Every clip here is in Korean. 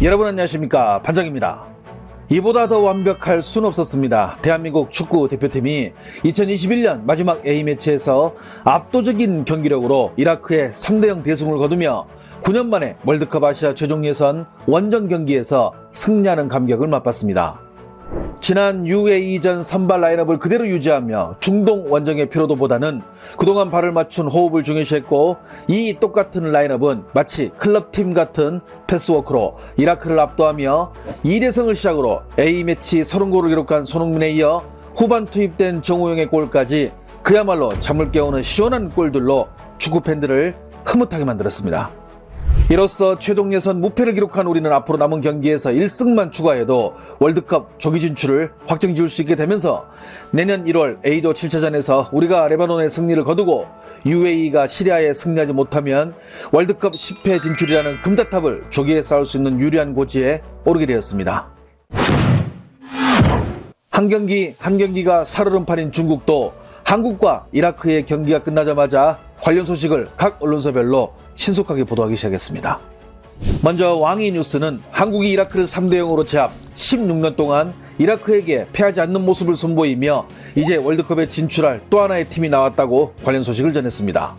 여러분 안녕하십니까, 반장입니다. 이보다 더 완벽할 순 없었습니다. 대한민국 축구 대표팀이 2021년 마지막 A매치에서 압도적인 경기력으로 이라크에 3대0 대승을 거두며 9년 만에 월드컵 아시아 최종 예선 원정 경기에서 승리하는 감격을 맛봤습니다. 지난 UAE전 선발 라인업을 그대로 유지하며 중동 원정의 피로도보다는 그동안 발을 맞춘 호흡을 중요시했고, 이 똑같은 라인업은 마치 클럽팀 같은 패스워크로 이라크를 압도하며 2대승을 시작으로 A매치 30골을 기록한 손흥민에 이어 후반 투입된 정우영의 골까지 그야말로 잠을 깨우는 시원한 골들로 축구팬들을 흐뭇하게 만들었습니다. 이로써 최종 예선 무패를 기록한 우리는 앞으로 남은 경기에서 1승만 추가해도 월드컵 조기 진출을 확정지을 수 있게 되면서 내년 1월 A조 7차전에서 우리가 레바논의 승리를 거두고 UAE가 시리아에 승리하지 못하면 월드컵 10회 진출이라는 금자탑을 조기에 쌓을 수 있는 유리한 고지에 오르게 되었습니다. 한 경기가 살얼음판인 중국도 한국과 이라크의 경기가 끝나자마자 관련 소식을 각 언론사별로 신속하게 보도하기 시작했습니다. 먼저 왕이 뉴스는 한국이 이라크를 3대0으로 제압, 16년 동안 이라크에게 패하지 않는 모습을 선보이며 이제 월드컵에 진출할 또 하나의 팀이 나왔다고 관련 소식을 전했습니다.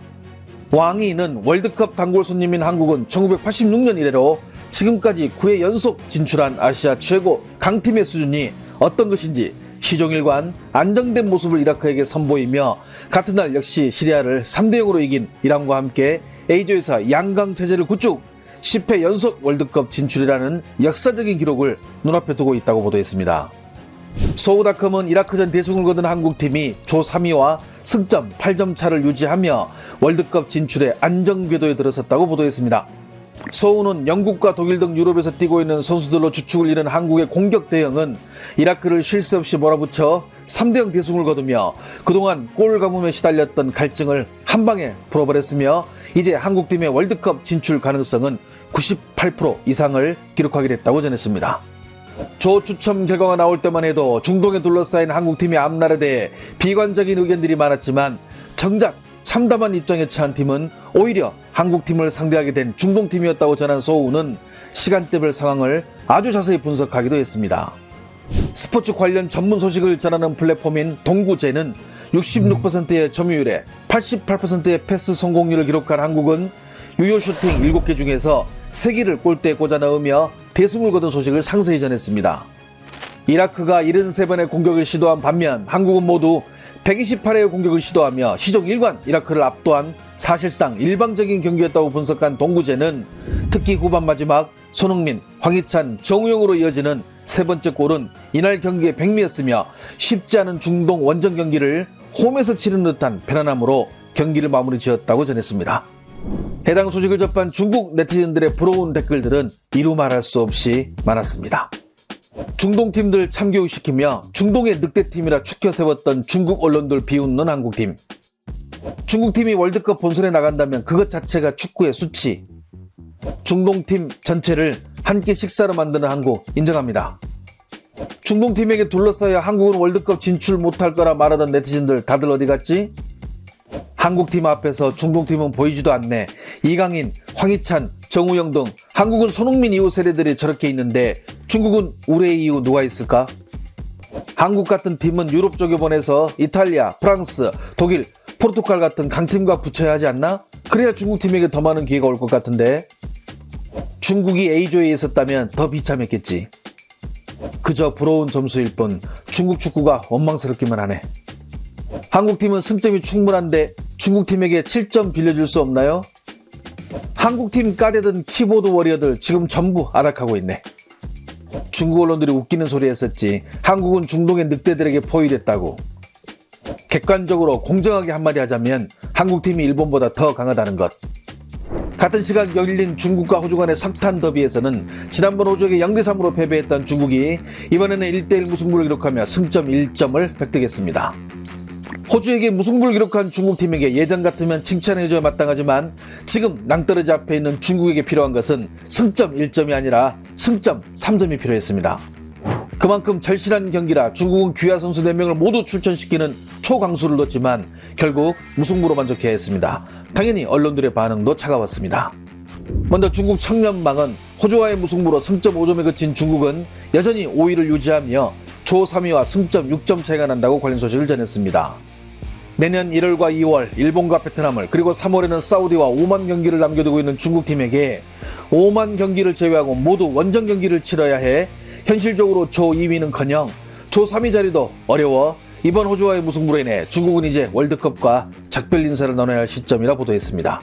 왕이는 월드컵 단골 손님인 한국은 1986년 이래로 지금까지 9회 연속 진출한 아시아 최고 강팀의 수준이 어떤 것인지 시종일관 안정된 모습을 이라크에게 선보이며 같은 날 역시 시리아를 3대0으로 이긴 이란과 함께 A조에서 양강체제를 구축, 10회 연속 월드컵 진출이라는 역사적인 기록을 눈앞에 두고 있다고 보도했습니다. 소우닷컴은 이라크전 대승을 거둔 한국팀이 조 3위와 승점 8점 차를 유지하며 월드컵 진출에 안정궤도에 들어섰다고 보도했습니다. 소우는 영국과 독일 등 유럽에서 뛰고 있는 선수들로 주축을 이룬 한국의 공격 대응은 이라크를 쉴 새 없이 몰아붙여 3대0 대승을 거두며 그동안 골 가뭄에 시달렸던 갈증을 한방에 풀어버렸으며 이제 한국팀의 월드컵 진출 가능성은 98% 이상을 기록하게 됐다고 전했습니다. 조 추첨 결과가 나올 때만 해도 중동에 둘러싸인 한국팀의 앞날에 대해 비관적인 의견들이 많았지만 정작 참담한 입장에 처한 팀은 오히려 한국팀을 상대하게 된 중동팀이었다고 전한 소우는 시간대별 상황을 아주 자세히 분석하기도 했습니다. 스포츠 관련 전문 소식을 전하는 플랫폼인 동구제는 66%의 점유율에 88%의 패스 성공률을 기록한 한국은 유효 슈팅 7개 중에서 3개를 골대에 꽂아 넣으며 대승을 거둔 소식을 상세히 전했습니다. 이라크가 73번의 공격을 시도한 반면 한국은 모두 128회의 공격을 시도하며 시종일관 이라크를 압도한 사실상 일방적인 경기였다고 분석한 동구제는 특히 후반 마지막 손흥민, 황희찬, 정우영으로 이어지는 세 번째 골은 이날 경기의 백미였으며 쉽지 않은 중동 원정 경기를 홈에서 치른 듯한 편안함으로 경기를 마무리 지었다고 전했습니다. 해당 소식을 접한 중국 네티즌들의 부러운 댓글들은 이루 말할 수 없이 많았습니다. 중동팀들 참교육시키며 중동의 늑대팀이라 추켜 세웠던 중국 언론들 비웃는 한국팀. 중국팀이 월드컵 본선에 나간다면 그것 자체가 축구의 수치. 중동팀 전체를 한 끼 식사로 만드는 한국 인정합니다. 중동팀에게 둘러싸여 한국은 월드컵 진출 못할 거라 말하던 네티즌들 다들 어디 갔지? 한국팀 앞에서 중동팀은 보이지도 않네. 이강인, 황희찬, 정우영 등 한국은 손흥민 이후 세대들이 저렇게 있는데 중국은 우레 이후 누가 있을까? 한국 같은 팀은 유럽 쪽에 보내서 이탈리아, 프랑스, 독일, 포르투갈 같은 강팀과 붙여야 하지 않나? 그래야 중국팀에게 더 많은 기회가 올 것 같은데. 중국이 A조에 있었다면 더 비참했겠지. 그저 부러운 점수일 뿐 중국 축구가 원망스럽기만 하네. 한국팀은 승점이 충분한데 중국팀에게 7점 빌려줄 수 없나요? 한국팀 까대던 키보드 워리어들 지금 전부 아닥하고 있네. 중국 언론들이 웃기는 소리 했었지. 한국은 중동의 늑대들에게 포위됐다고. 객관적으로 공정하게 한마디 하자면 한국팀이 일본보다 더 강하다는 것. 같은 시각 열린 중국과 호주 간의 석탄 더비에서는 지난번 호주에게 0대3으로 패배했던 중국이 이번에는 1대1 무승부를 기록하며 승점 1점을 획득했습니다. 호주에게 무승부를 기록한 중국팀에게 예전 같으면 칭찬해줘야 마땅하지만 지금 낭떠러지 앞에 있는 중국에게 필요한 것은 승점 1점이 아니라 승점 3점이 필요했습니다. 그만큼 절실한 경기라 중국은 귀화 선수 4명을 모두 출전시키는 초강수를 뒀지만 결국 무승부로 만족해야 했습니다. 당연히 언론들의 반응도 차가웠습니다. 먼저 중국 청년망은 호주와의 무승부로 승점 5점에 그친 중국은 여전히 5위를 유지하며 조 3위와 승점 6점 차이가 난다고 관련 소식을 전했습니다. 내년 1월과 2월 일본과 베트남을 그리고 3월에는 사우디와 5만 경기를 남겨두고 있는 중국팀에게 5만 경기를 제외하고 모두 원정 경기를 치러야 해 현실적으로 조 2위는커녕 조 3위 자리도 어려워 이번 호주와의 무승부로 인해 중국은 이제 월드컵과 작별 인사를 나눠야 할 시점이라 보도했습니다.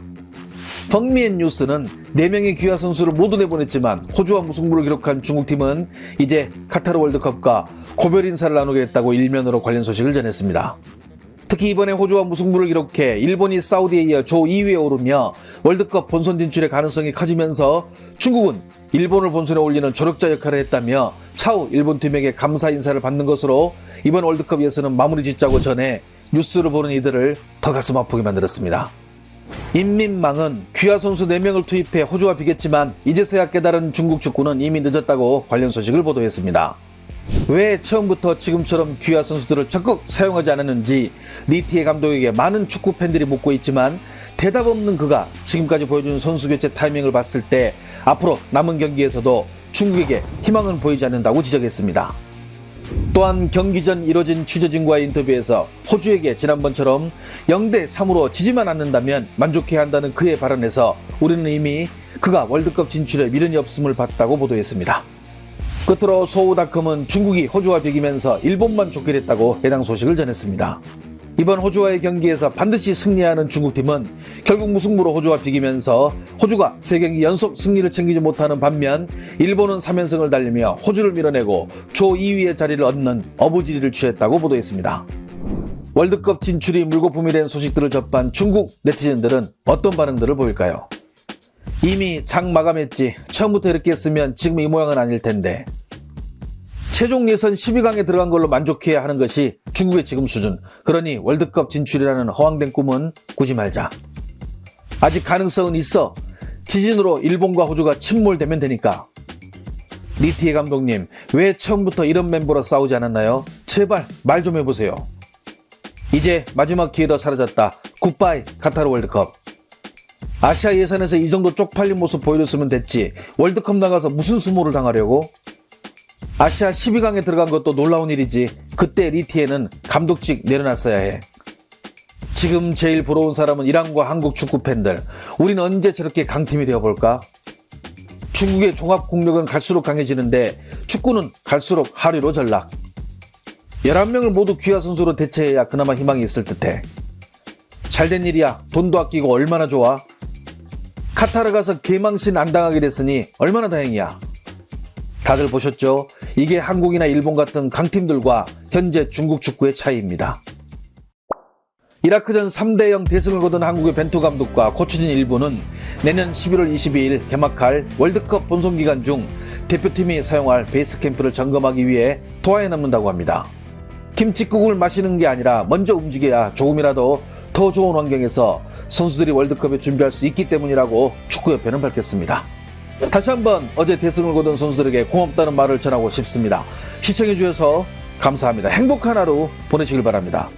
펑미엔 뉴스는 4명의 귀화 선수를 모두 내보냈지만 호주와 무승부를 기록한 중국팀은 이제 카타르 월드컵과 고별 인사를 나누겠다고 일면으로 관련 소식을 전했습니다. 특히 이번에 호주와 무승부를 기록해 일본이 사우디에 이어 조 2위에 오르며 월드컵 본선 진출의 가능성이 커지면서 중국은 일본을 본선에 올리는 조력자 역할을 했다며 차후 일본팀에게 감사 인사를 받는 것으로 이번 월드컵 예선은 마무리 짓자고 전해 뉴스를 보는 이들을 더 가슴 아프게 만들었습니다. 인민망은 귀화 선수 4명을 투입해 호주와 비겼지만 이제서야 깨달은 중국 축구는 이미 늦었다고 관련 소식을 보도했습니다. 왜 처음부터 지금처럼 귀화 선수들을 적극 사용하지 않았는지 리티에 감독에게 많은 축구 팬들이 묻고 있지만 대답 없는 그가 지금까지 보여준 선수 교체 타이밍을 봤을 때 앞으로 남은 경기에서도 중국에게 희망은 보이지 않는다고 지적했습니다. 또한 경기 전 이뤄진 취재진과의 인터뷰에서 호주에게 지난번처럼 0대3으로 지지만 않는다면 만족해야 한다는 그의 발언에서 우리는 이미 그가 월드컵 진출에 미련이 없음을 봤다고 보도했습니다. 끝으로 소우닷컴은 중국이 호주와 비기면서 일본만 좋게 됐다고 해당 소식을 전했습니다. 이번 호주와의 경기에서 반드시 승리해야 하는 중국팀은 결국 무승부로 호주와 비기면서 호주가 3경기 연속 승리를 챙기지 못하는 반면 일본은 3연승을 달리며 호주를 밀어내고 조 2위의 자리를 얻는 어부지리를 취했다고 보도했습니다. 월드컵 진출이 물거품이 된 소식들을 접한 중국 네티즌들은 어떤 반응들을 보일까요? 이미 장 마감했지 처음부터 이렇게 했으면 지금 이 모양은 아닐 텐데 최종 예선 12강에 들어간 걸로 만족해야 하는 것이 중국의 지금 수준. 그러니 월드컵 진출이라는 허황된 꿈은 꾸지 말자. 아직 가능성은 있어. 지진으로 일본과 호주가 침몰되면 되니까. 리티에 감독님, 왜 처음부터 이런 멤버로 싸우지 않았나요? 제발 말 좀 해보세요. 이제 마지막 기회도 사라졌다. 굿바이 카타르 월드컵. 아시아 예선에서 이 정도 쪽팔린 모습 보여줬으면 됐지. 월드컵 나가서 무슨 수모를 당하려고? 아시아 12강에 들어간 것도 놀라운 일이지. 그때 리티에는 감독직 내려놨어야 해. 지금 제일 부러운 사람은 이란과 한국 축구 팬들. 우린 언제 저렇게 강팀이 되어볼까? 중국의 종합 국력은 갈수록 강해지는데 축구는 갈수록 하류로 전락. 11명을 모두 귀화 선수로 대체해야 그나마 희망이 있을 듯해. 잘된 일이야. 돈도 아끼고 얼마나 좋아. 카타르 가서 개망신 안 당하게 됐으니 얼마나 다행이야. 다들 보셨죠? 이게 한국이나 일본 같은 강팀들과 현재 중국 축구의 차이입니다. 이라크전 3대0 대승을 거둔 한국의 벤투 감독과 코치진 일부는 내년 11월 22일 개막할 월드컵 본선 기간 중 대표팀이 사용할 베이스 캠프를 점검하기 위해 도하에 남는다고 합니다. 김칫국을 마시는 게 아니라 먼저 움직여야 조금이라도 더 좋은 환경에서 선수들이 월드컵에 준비할 수 있기 때문이라고 축구협회는 밝혔습니다. 다시 한번 어제 대승을 거둔 선수들에게 고맙다는 말을 전하고 싶습니다. 시청해주셔서 감사합니다. 행복한 하루 보내시길 바랍니다.